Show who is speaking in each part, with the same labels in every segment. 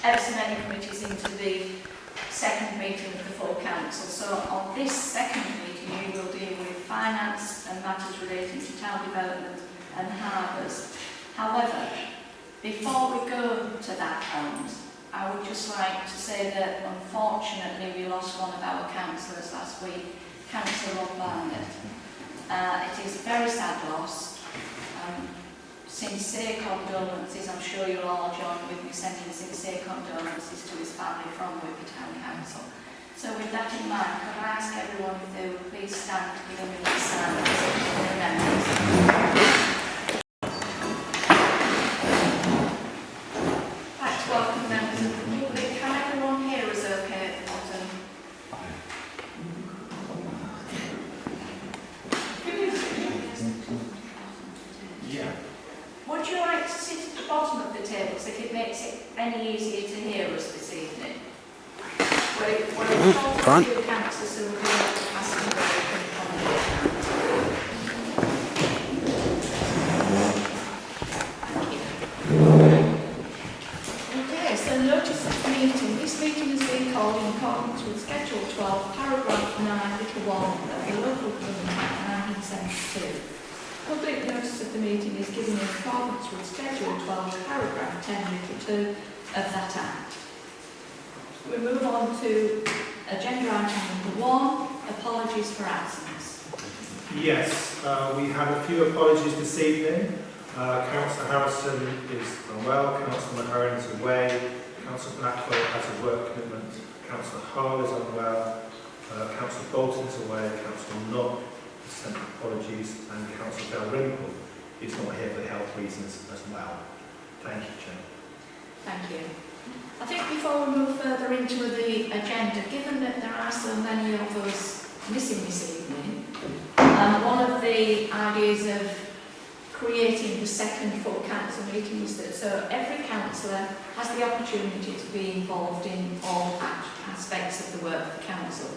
Speaker 1: ever so many committees into the second meeting of the full council. So on this second meeting you will deal with finance and matters relating to town development and harbours. However, before we go to that point, I would just like to say that unfortunately we lost one of our councillors last week, Councillor Rob Barnett. It is a very sad loss. Sincere condolences. I'm sure you'll all join with me sending sincere condolences to his family from Whitby Town Council. So with that in mind, could I ask everyone if they would please stand with a minute's silence in remembrance. Right, to welcome members of the public. Can everyone hear us okay at the bottom?
Speaker 2: Yeah.
Speaker 1: Would you like to sit at the bottom of the tables if it makes it any easier to hear us this evening? We're told to councillors who will be asking whether they can accommodate that. Okay, so notice of the meeting. This meeting has been called in accordance with Schedule 12, paragraph 9, little 1 of the Local Government Act 1972. Public notice of the meeting is given in accordance with Schedule 12, paragraph 10, little 2 of that Act. We move on to agenda item number 1, apologies for absence.
Speaker 2: Yes, we have a few apologies this evening. Councillor Harrison is unwell, Councillor McCarran is away, Councillor Blackwell has a work commitment, Councillor Hall is unwell, Councillor Bolton is away, Councillor Nutt sent apologies, and Councillor Dalrymple is not here for health reasons as well. Thank you, Chair.
Speaker 1: Thank you. I think before we move further into the agenda, given that there are so many of us missing this evening, one of the ideas of creating the second full council meeting is that so every councillor has the opportunity to be involved in all aspects of the work of the council.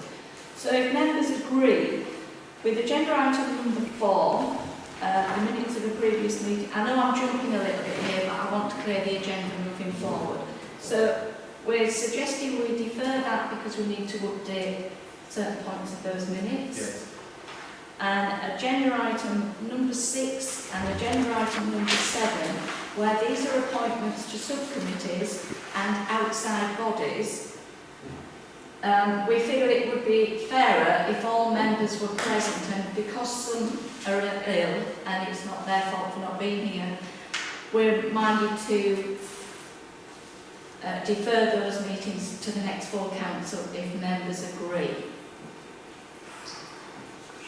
Speaker 1: So if members agree with agenda item number 4, the minutes of the previous meeting, I know I'm jumping a little bit here, but I want to clear the agenda moving forward. So we're suggesting we defer that because we need to update certain points of those minutes.
Speaker 2: Yes.
Speaker 1: And agenda item number 6 and agenda item number 7, where these are appointments to subcommittees and outside bodies, we feel it would be fairer if all members were present, and because some are ill and it's not their fault for not being here, we're minded to defer those meetings to the next full council if members agree.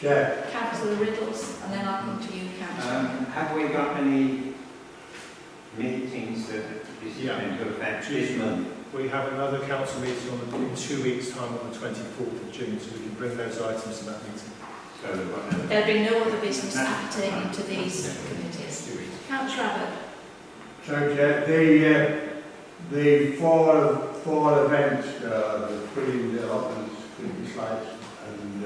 Speaker 3: Chair.
Speaker 1: Councillor Riddles, and then I'll come to you, Councillor.
Speaker 4: Have we got any meetings that is going to affect this month?
Speaker 2: We have another council meeting in 2 weeks' time on the 24th of June, so we can bring those items to that meeting.
Speaker 4: So
Speaker 1: there'll be no other business pertaining to these committees. Councillor Abbott.
Speaker 3: So, Chair, the four events, the putting the allotments, Christmas lights, and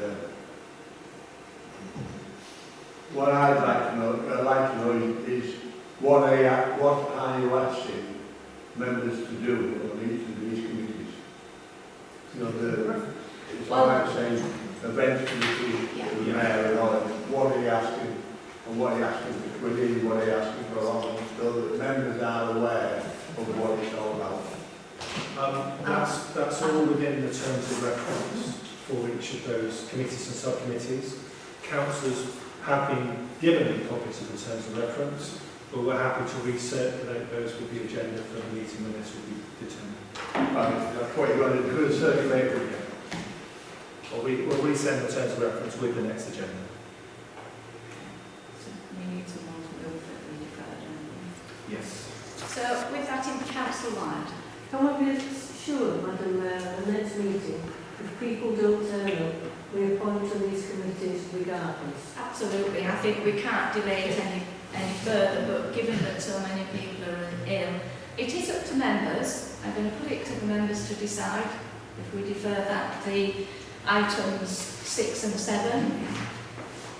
Speaker 3: what I'd like to know is what are you asking members to do on each of these committees? You know, it's like saying events committee, the mayor and all that. What are you asking? And what are you asking for committee? What are you asking for allotment? So that members are aware of what it's all about.
Speaker 2: That's all within the terms of reference for each of those committees and subcommittees. Councillors have been given copies of the terms of reference, but we're happy to recirculate those with the agenda for the meeting when this will be determined.
Speaker 3: That's what you're going to do, circulate it.
Speaker 2: Or we'll resend the terms of reference with the next agenda.
Speaker 1: So we need someone to move that we defer, don't we?
Speaker 2: Yes.
Speaker 1: So with that in Councillor White.
Speaker 5: Can we be sure, Madam Mayor, the next meeting, if people don't turn up, we appoint to these committees regardless?
Speaker 1: Absolutely. I think we can't delay it any further, but given that so many people are ill, it is up to members. I'm going to put it to the members to decide if we defer that, the items 6 and 7.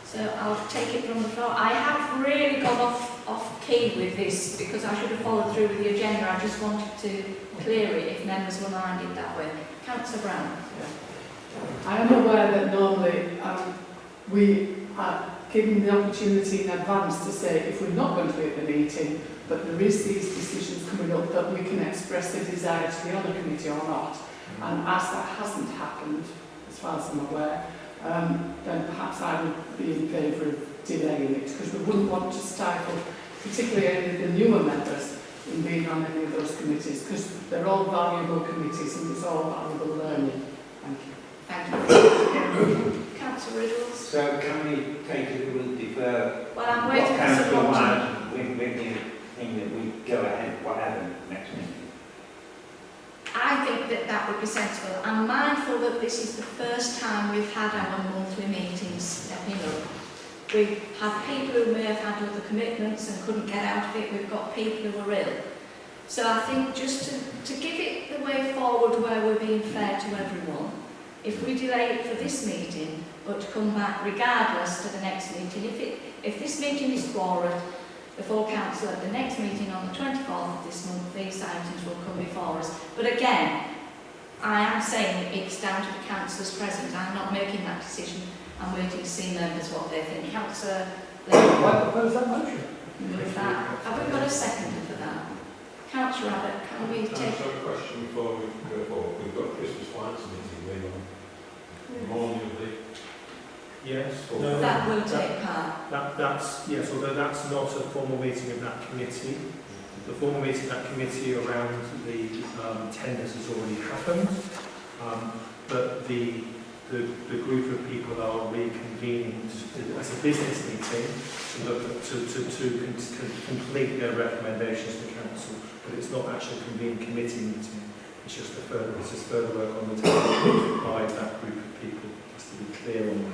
Speaker 1: So I'll take it from the floor. I have really gone off key with this, because I should have followed through with the agenda. I just wanted to clear it if members were minded that way. Councillor Brown.
Speaker 6: I am aware that normally we are given the opportunity in advance to say if we're not going to be at the meeting, but there is these decisions coming up that we can express the desire to be on the committee or not. And as that hasn't happened, as far as I'm aware, then perhaps I would be in favour of delaying it, because we wouldn't want to stifle, particularly any of the newer members, in being on any of those committees, because they're all valuable committees and it's all valuable learning. Thank you.
Speaker 1: Thank you. Councillor Riddles.
Speaker 4: So can we take it, we'll defer
Speaker 1: Well, I'm waiting
Speaker 4: what
Speaker 1: for
Speaker 4: Councillor
Speaker 1: someone to...
Speaker 4: White, with the thing that we go ahead, whatever, next meeting?
Speaker 1: I think that that would be sensible. I'm mindful that this is the first time we've had our monthly meetings stepping up. We have people who may have had other commitments and couldn't get out of it. We've got people who are ill. So I think just to give it the way forward where we're being fair to everyone, if we delay it for this meeting, but to come back regardless to the next meeting, if this meeting is quorate before council at the next meeting on the 24th of this month, these items will come before us. But again, I am saying it's down to the councillors present. I'm not making that decision. I'm waiting to see members what they think. Councillor,
Speaker 3: What is that motion?
Speaker 1: move that. Have we got a seconder for that? Councillor Abbott, can we
Speaker 7: Can I
Speaker 1: take...
Speaker 7: ask a question before we go forward? We've got Christmas lights meeting later on. Morning of the...
Speaker 2: Yes.
Speaker 7: No.
Speaker 1: That will take part.
Speaker 2: That's, yes, although that's not a formal meeting of that committee. The formal meeting of that committee around the tenders has already happened, but the group of people are reconvening as a business meeting to look at, to complete their recommendations to council, but it's not actually a convened committee meeting. It's just further work on the table by that group of people, just to be clear on that.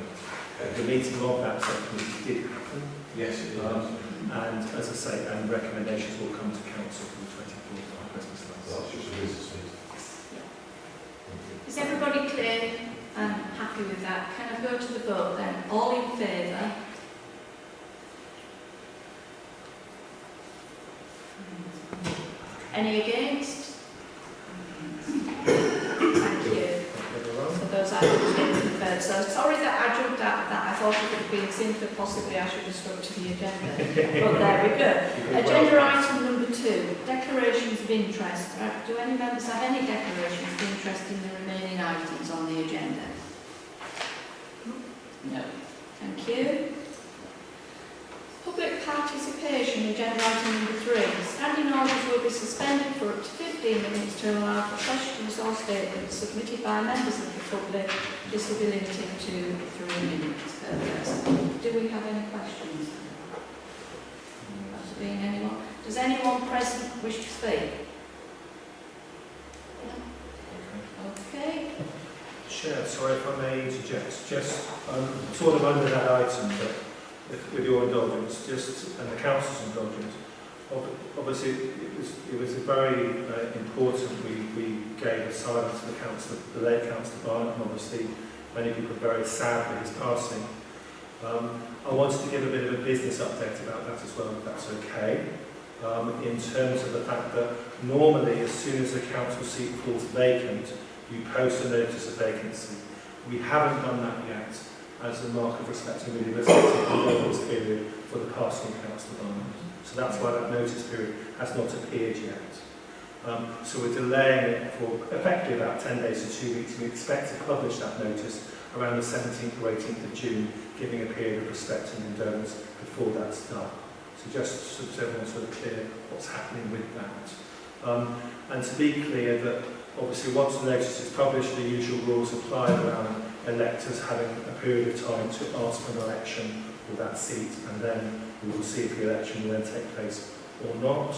Speaker 2: The meeting of that subcommittee did happen.
Speaker 7: Yes, it is.
Speaker 2: And as I say, and recommendations will come to council from the 24th on Christmas night.
Speaker 7: That's just a business meeting.
Speaker 1: Is everybody clear and happy with that? Can I go to the vote then? All in favour? Any against? Thank you. So those items get deferred. So sorry that I jumped out of that. I thought it would have been simpler. Possibly I should have stuck to the agenda. But there we go. Agenda item number 2, declarations of interest. Do any members have any declarations of interest in the remaining items on the agenda? No. Thank you. Public participation, agenda item number 3. Standing orders will be suspended for up to 15 minutes to allow for questions or statements submitted by members of the public. This will be limited to 3 minutes per person. Do we have any questions? Has there been anyone? Does anyone present wish to speak? No? Okay.
Speaker 2: Chair, sorry if I may interject, just sort of under that item, but with your indulgence, just and the council's indulgence, obviously it was a very important. We gave asylum to the council, the late Councillor Barnett, and obviously many people are very sad for his passing. I wanted to give a bit of a business update about that as well, if that's okay. In terms of the fact that normally, as soon as a council seat falls vacant, you post a notice of vacancy. We haven't done that yet, as a mark of respect and really respecting the notice period for the passing of Councillor Barnett. So that's why that notice period has not appeared yet. So we're delaying it for effectively about 10 days to 2 weeks. We expect to publish that notice around the 17th or 18th of June, giving a period of respect and endurance before that's done. So just so everyone's sort of clear what's happening with that. And to be clear that obviously once the notice is published, the usual rules apply around electors having a period of time to ask for an election for that seat, and then we will see if the election will then take place or not.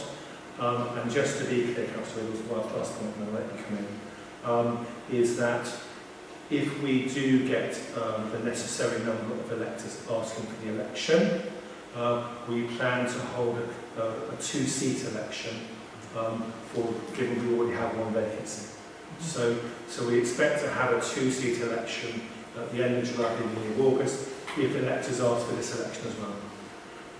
Speaker 2: And just to be clear, Councillor, it was the last point, and I'll let you come in, is that if we do get the necessary number of electors asking for the election, we plan to hold a two-seat election given we already have one vacancy. So we expect to have a two-seat election at the end of July, beginning of August, if electors ask for this election as well.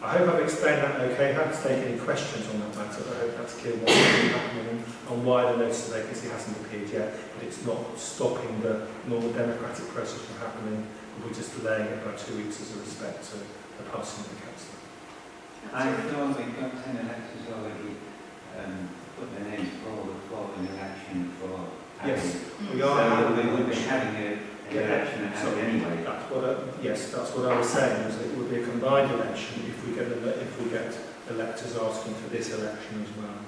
Speaker 2: I hope I've explained that okay. I haven't taken any questions on that matter, but I hope that's clear what's happening and why the notice of vacancy hasn't appeared yet. But it's not stopping the normal democratic process from happening. We're just delaying it by 2 weeks as a respect to the passing of the council.
Speaker 4: I thought we've got 10 electors already put their names forward for an election for
Speaker 2: Yes,
Speaker 4: Harry.
Speaker 2: we are.
Speaker 4: So we would be having an election at Harry anyway.
Speaker 2: That's what yes, that's what I was saying. Was it would be a combined election if we get electors asking for this election as well.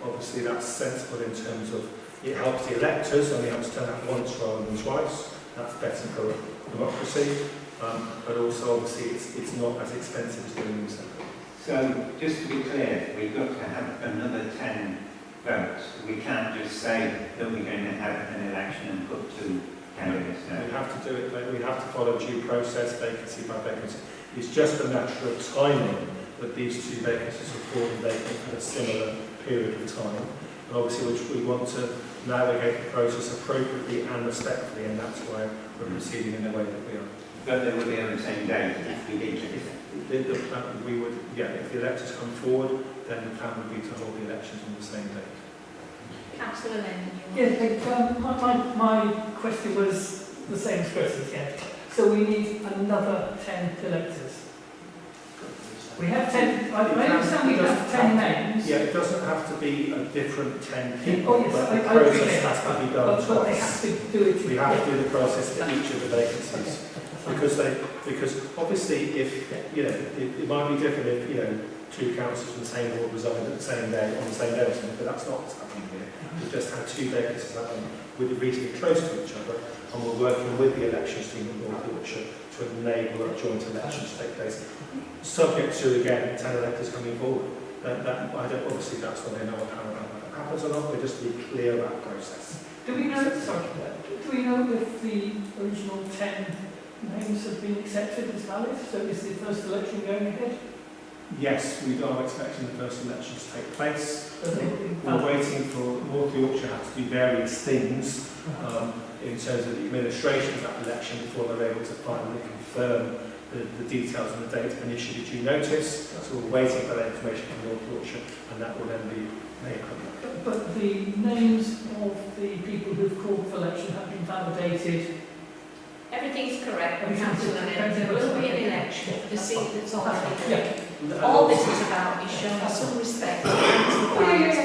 Speaker 2: Obviously, that's sensible in terms of it helps the electors and they have to turn out once rather than twice. That's better for democracy, but also obviously it's not as expensive as doing them separately.
Speaker 4: So, just to be clear, we've got to have another 10 votes. We can't just say that we're going to have an election and put 2 candidates
Speaker 2: We
Speaker 4: down.
Speaker 2: have to do it, we have to follow due process, vacancy by vacancy. It's just a matter of timing that these 2 vacancies are fallen vacant at a similar period of time. And obviously which we want to navigate the process appropriately and respectfully, and that's why we're proceeding in the way that we are.
Speaker 4: But they will be on the same day if we did it.
Speaker 2: The plan, we would, if the electors come forward, then the plan would be to hold the elections on the same date.
Speaker 1: Councillor Lennon,
Speaker 8: my question was the same as Chris's, yeah. So we need another 10 electors. We have 10, I understand we have 10 names.
Speaker 2: Yeah, it doesn't have to be a different 10 people,
Speaker 8: Oh, yes,
Speaker 2: but the
Speaker 8: I
Speaker 2: process
Speaker 8: appreciate
Speaker 2: has to be done
Speaker 8: But they
Speaker 2: twice.
Speaker 8: have to do it.
Speaker 2: We have to do the process for each of the vacancies. Because obviously if, it might be different if, 2 councillors from the same ward resigned at the same day, on the same day or something, but that's not what's happening here. We've just had 2 vacancies happening reasonably close to each other, and we're working with the elections team at North Yorkshire to enable a joint election to take place, subject to, again, 10 electors coming forward. Obviously that's when they know how that happens or not, we're just to be clear about the process.
Speaker 8: Do we know, do we know if the original 10 names have been accepted as valid? So is the first election going ahead?
Speaker 2: Yes, we are expecting the first election to take place. We're
Speaker 8: Well,
Speaker 2: waiting for North Yorkshire to do various things in terms of the administration of that election before they're able to finally confirm the details and the date and issue the due notice. So we're waiting for that information from North Yorkshire, and that will then be made public.
Speaker 8: but the names of the people who've called for election have been validated.
Speaker 1: everything is correct,
Speaker 8: Everything's
Speaker 1: Councillor Lennon.
Speaker 8: correct.
Speaker 1: There will be an election for the seat that's on the
Speaker 8: Yeah.
Speaker 1: All this is about is showing some respect to council rights,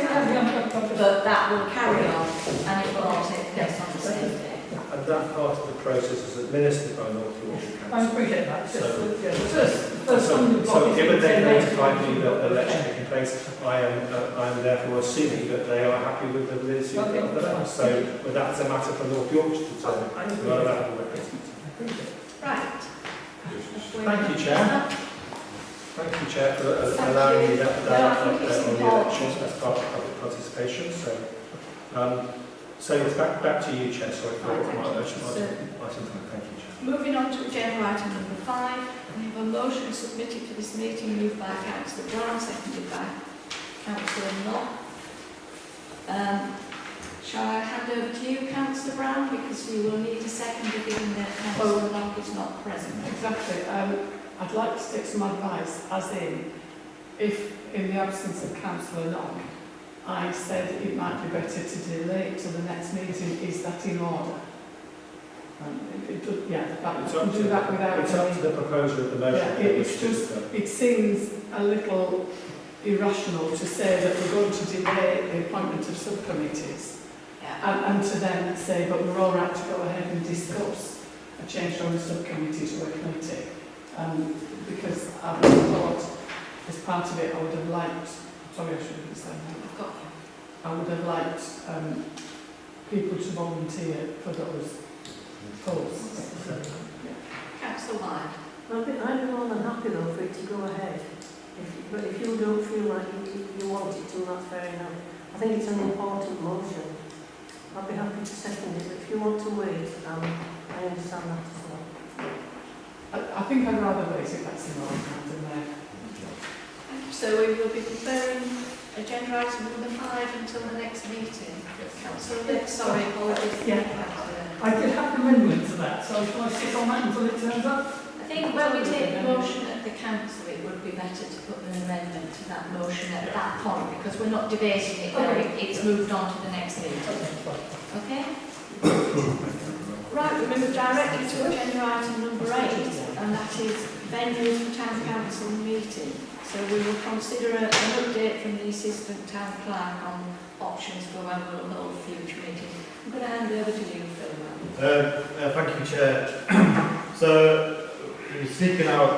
Speaker 1: but that will carry on and it will all take place on the same day.
Speaker 2: And that part of the process is administered by North Yorkshire
Speaker 8: I
Speaker 2: Council.
Speaker 8: appreciate that. It's just
Speaker 2: So-
Speaker 8: that, the first
Speaker 2: So,
Speaker 8: one
Speaker 2: given they notified me that the election taking place, I am therefore assuming that they are happy with the validity of the vote. So, but that's a matter for North Yorkshire to determine.
Speaker 8: I
Speaker 2: Not
Speaker 8: agree.
Speaker 2: about the reference.
Speaker 1: Right.
Speaker 2: Thank you, Chair. Thank you, Chair, for allowing me that update on the elections as part of public participation. So it's back to you, Chair. Sorry for my motion. Thank you, Chair.
Speaker 1: Moving on to agenda item number 5, we have a motion submitted for this meeting moved by Councillor Brown, seconded by Councillor Knott. Shall I hand over to you, Councillor Brown, because you will need a second given that Councillor Knott is not present.
Speaker 6: Exactly. I'd like to take some advice, as in, if in the absence of Councillor Knock, I said it might be better to delay it to the next meeting, is that in order?
Speaker 2: It's
Speaker 6: I
Speaker 2: up
Speaker 6: can do that without
Speaker 2: It's up to the proposer of the motion.
Speaker 6: Yeah, it's just, it seems a little irrational to say that we're going to delay the appointment of subcommittees and to then say, but we're all right to go ahead and discuss a change from a subcommittee to a committee. Because I thought, as part of it, I would have liked, sorry I shouldn't have said that,
Speaker 1: I've got you.
Speaker 6: I would have liked people to volunteer for those posts.
Speaker 1: Councillor White.
Speaker 5: I'd be more than happy though for it to go ahead. But if you don't feel like you want it to, that's fair enough. I think it's an important motion. I'd be happy to second it, but if you want to wait, I understand that as well.
Speaker 6: I think I'd rather wait if that's in my hands in there.
Speaker 1: So we will be deferring agenda item number 5 until the next meeting. Councillor, sorry, apologies.
Speaker 8: Yeah. I did have an amendment to that, so shall I sit on that until it turns up?
Speaker 1: I think when we take the motion at the council, it would be better to put an amendment to that motion at that point, because we're not debating it now, it's moved on to the next meeting. Okay? Right, we move directly to agenda item number 8, and that is venues for town council meeting. So we will consider an update from the assistant town clerk on options for when we'll hold future meetings. I'm going to hand over to you, Phil.
Speaker 9: Thank you, Chair. So, we're seeking out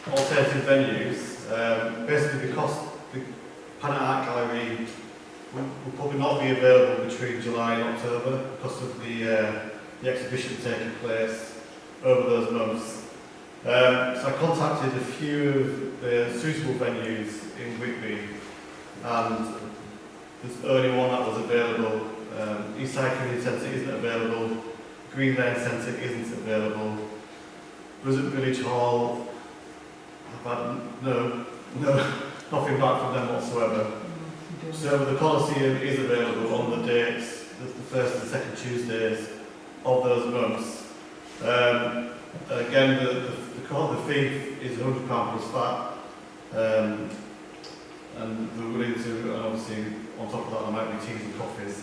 Speaker 9: alternative venues. Basically, because the Planet Art Gallery will probably not be available between July and October because of the exhibition taking place over those months. So I contacted a few of the suitable venues in Whitby, and there's only one that was available. Eastside Community Centre isn't available, Green Lane Centre isn't available, Brunswick Village Hall, I've had nothing back from them whatsoever. So the Coliseum is available on the dates, the first and second Tuesdays of those months. Again, the fee is £100 plus VAT, and we're willing to, and obviously on top of that there might be teas and coffees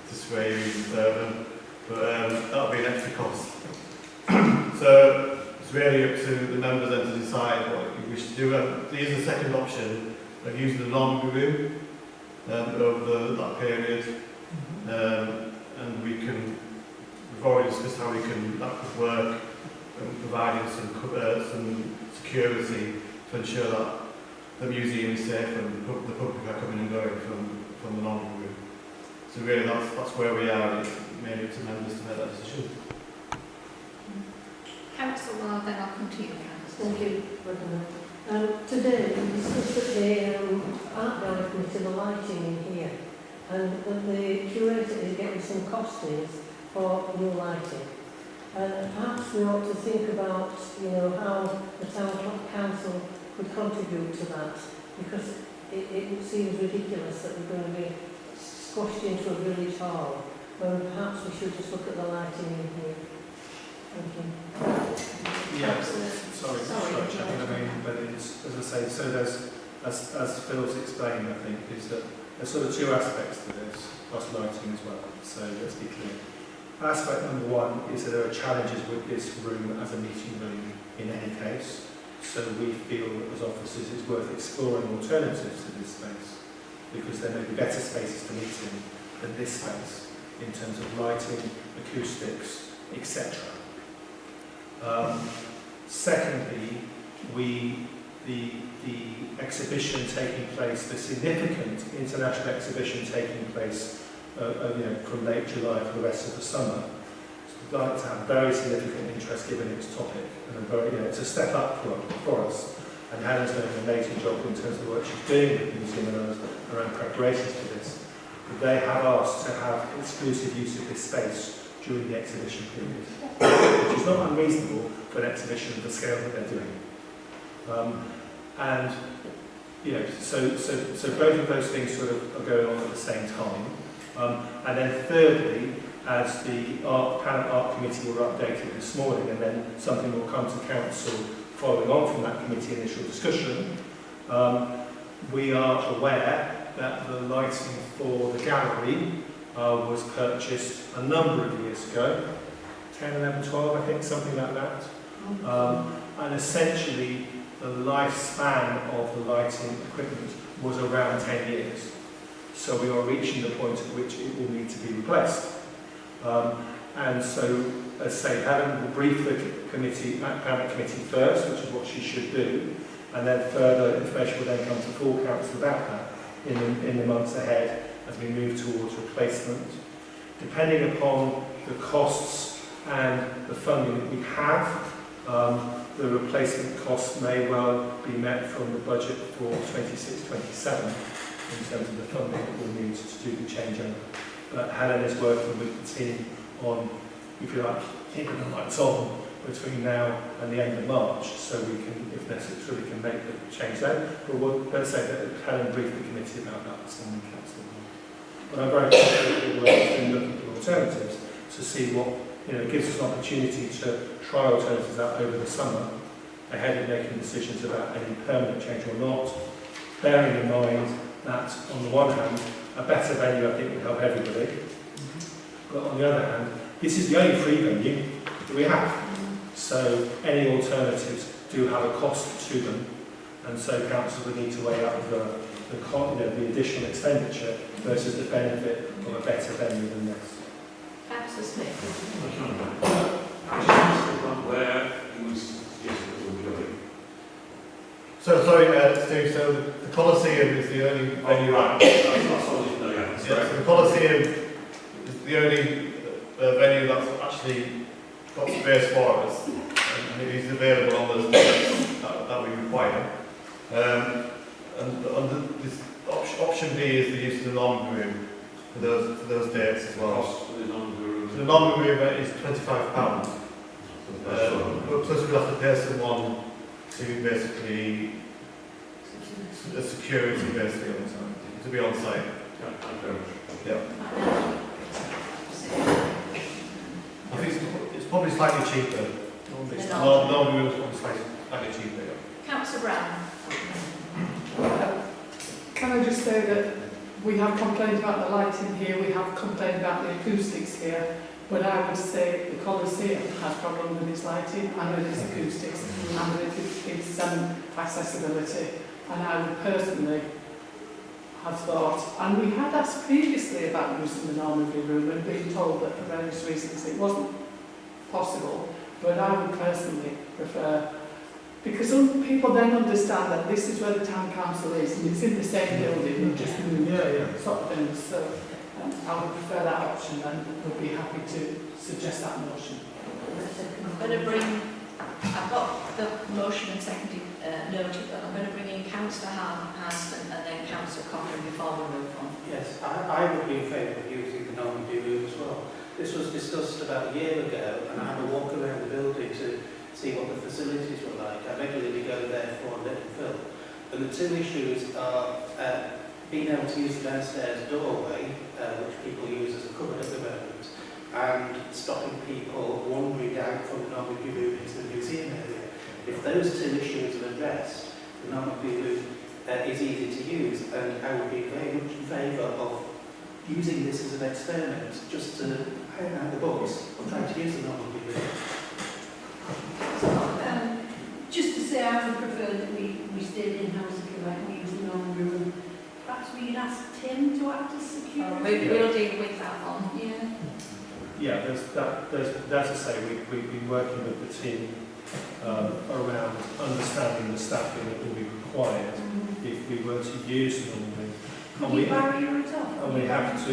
Speaker 9: to sway you even further, but that'll be an extra cost. So it's really up to the members then to decide what you wish to do. There is a second option of using the non-movie room over that period, and we've already discussed how that could work, providing some security to ensure that the museum is safe and the public are coming and going from the non-movie room. So really that's where we are. It's mainly up to members to make that decision.
Speaker 1: Council, well, then I'll come to you, Council.
Speaker 5: Thank you, President. Today we discussed at the art gallery committee the lighting in here, and that the curator is getting some costings for new lighting. Perhaps we ought to think about, how the town council could contribute to that, because it seems ridiculous that we're going to be squashed into a village hall, when perhaps we should just look at the lighting in here. Thank you.
Speaker 2: Yeah, sorry, checking. I mean, but it's, as I say, so there's, as Phil's explained, I think, is that there's sort of two aspects to this, plus lighting as well. So let's be clear. Aspect number one is that there are challenges with this room as a meeting room in any case. So we feel as officers it's worth exploring alternatives to this space, because there may be better spaces to meet in than this space in terms of lighting, acoustics, etc. Secondly, the exhibition taking place, the significant international exhibition taking place from late July for the rest of the summer, we'd like to have very significant interest given its topic, and it's a step up for us. And Helen's doing an amazing job in terms of the work she's doing with the museum and around preparations for this. But they have asked to have exclusive use of this space during the exhibition period, which is not unreasonable for an exhibition of the scale that they're doing. So both of those things sort of are going on at the same time. And then thirdly, as the Planet Art Committee were updated this morning, and then something will come to Council following on from that committee initial discussion, we are aware that the lighting for the gallery was purchased a number of years ago, 10, 11, 12, I think, something like that. And essentially, the lifespan of the lighting equipment was around 10 years. So we are reaching the point at which it will need to be replaced. And so, as say, Helen will brief the committee, Planet Committee first, which is what she should do, and then further information will then come to full council about that in the months ahead as we move towards replacement. Depending upon the costs and the funding that we have, the replacement costs may well be met from the budget for 26-27 in terms of the funding that we'll need to do the changeover. But Helen is working with the team on, if you like, keeping the lights on between now and the end of March, so we can, if necessary, we can make the change then. But let's say that Helen briefed the committee about that this morning, Council. But I'm very confident that we're looking for alternatives to see what, it gives us an opportunity to try alternatives out over the summer, ahead of making decisions about any permanent change or not, bearing in mind that on the one hand, a better venue I think would help everybody, but on the other hand, this is the only free venue that we have. So any alternatives do have a cost to them, and so council would need to weigh up the additional expenditure versus the benefit of a better venue than this.
Speaker 1: Councillor Smith.
Speaker 7: Where you was suggesting that we'll be going.
Speaker 9: So sorry, Steve. So the Coliseum is the only venue.
Speaker 7: That's all you know, yeah.
Speaker 9: Yeah, so the Coliseum is the only venue that's actually got space for us, and it is available on those dates that we require. And under this option B is the use of the normal room for those dates as well.
Speaker 7: Cost for the non-room.
Speaker 9: So the normal room is £25. But plus we'll have to pay someone to basically a security basically to be on site.
Speaker 7: Yeah, thank you very much.
Speaker 9: Yeah. I think it's probably slightly cheaper. Normal room is probably slightly cheaper. Yeah.
Speaker 1: Councillor Brown.
Speaker 6: Can I just say that we have complained about the lighting here, we have complained about the acoustics here, but I would say the Coliseum has problems with its lighting and with its acoustics and with its accessibility. And I would personally have thought, and we had asked previously about using the Normandy room and been told that for various reasons it wasn't possible, but I would personally prefer, because some people then understand that this is where the town council is and it's in the same building, not just moved sort of things. So I would prefer that option and would be happy to suggest that motion.
Speaker 1: I'm going to bring, I've got the motion and seconded noted, but I'm going to bring in Councillor Hanston and then Councillor Cochran before we move on.
Speaker 10: Yes, I would be in favour of using the Normandy room as well. This was discussed about a year ago, and I had a walk around the building to see what the facilities were like. I regularly go there for a little film. And the two issues are being able to use the downstairs doorway, which people use as a cupboard at the moment, and stopping people wandering down from the Normandy room into the museum area. If those two issues are addressed, the Normandy room is easy to use, and I would be very much in favour of using this as an experiment, just to hang out the books of trying to use the Normandy room.
Speaker 5: Just to say, I would prefer that we stayed in-house if you like, we use the Normandy room. Perhaps we could ask Tim to act as security.
Speaker 1: We'll deal with that one.
Speaker 5: Yeah.
Speaker 2: Yeah, as I say, we've been working with the team around understanding the staffing that will be required if we were to use them.
Speaker 5: Could we barrier it off?
Speaker 2: And we have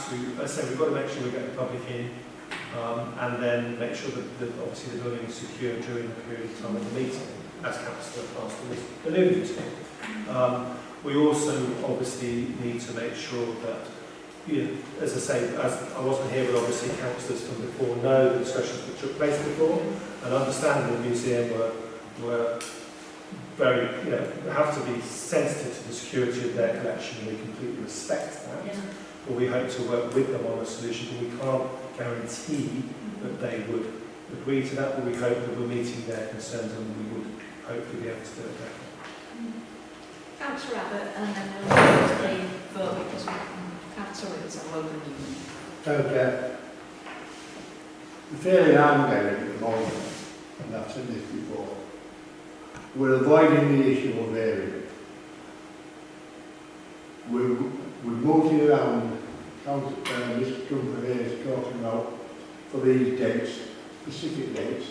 Speaker 2: to, as I say, we've got to make sure we get the public in, and then make sure that obviously the building is secure during the period of time of the meeting, as Councillor Pastor was alluding to. We also obviously need to make sure that, you know, as I say, as I wasn't here, but obviously councillors from before know the discussions that took place before, and understanding the museum were very, you know, have to be sensitive to the security of their collection, and we completely respect that.
Speaker 5: Yeah.
Speaker 2: But we hope to work with them on a solution, but we can't guarantee that they would agree to that, but we hope that we're meeting their concerns and we would hopefully be able to do it better.
Speaker 1: Councillor Abbott, and then we'll go to the vote because Councillor is a local union.
Speaker 3: Okay. The feeling I'm getting at the moment, and I've said this before, we're avoiding the issue of area. We're moving around, Mr. Trumper here is talking about for these dates, specific dates,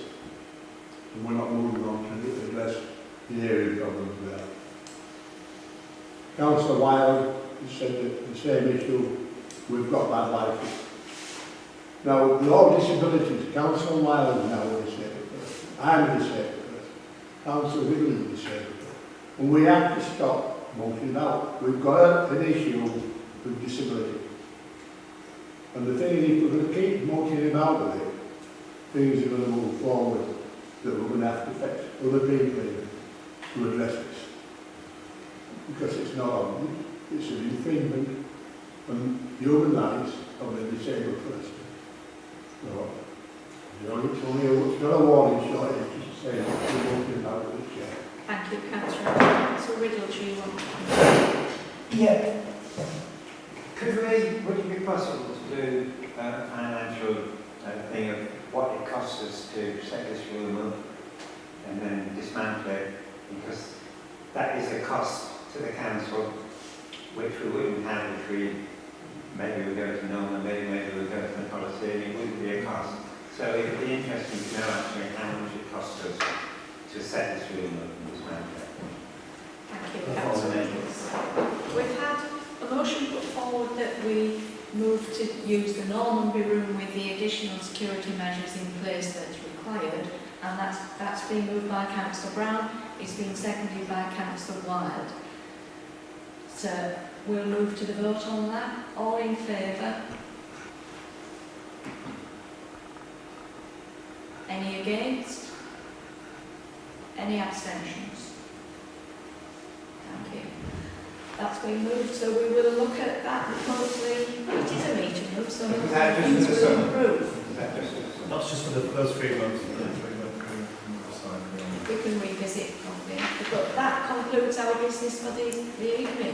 Speaker 3: and we're not moving on to address the area problems there. Councillor Wilde has said that the same issue, we've got bad lighting. Now, with all disabilities, Councillor Wilde is now a disabled person. I'm a disabled person. Councillor Whittle is a disabled person. And we have to stop motoring out. We've got an issue with disability. And the thing is, if we're going to keep motoring about with it, things are going to move forward that we're going to have to fetch other people in to address this. Because it's not on, it's an infringement on human rights of a disabled person. So, you know, it's not a warning shot, it's just saying,
Speaker 1: Thank you, Councillor. Councillor Riddle, do you want?
Speaker 4: Yeah. Would it be possible to do a financial thing of what it costs us to set this room up and then dismantle it? Because that is a cost to the council, which we wouldn't have if maybe we go to Norman, maybe we go to the policy, and it wouldn't be a cost. So it would be interesting to know actually how much it costs us to set this room up and dismantle it.
Speaker 1: Thank you, Councillor Riddle. We've had a motion put forward that we move to use the Normanby room with the additional security measures in place that's required, and that's been moved by Councillor Brown. It's been seconded by Councillor Wilde. So we'll move to the vote on that. All in favour? Any against? Any abstentions? Thank you. That's been moved, so we will look at that hopefully. It is a meeting room, so
Speaker 4: Is that just
Speaker 1: things
Speaker 4: for the
Speaker 1: will
Speaker 4: summer?
Speaker 1: improve.
Speaker 4: Is that just for the summer?
Speaker 9: That's just for those 3 months.
Speaker 1: We can revisit probably. But that concludes our business for the evening.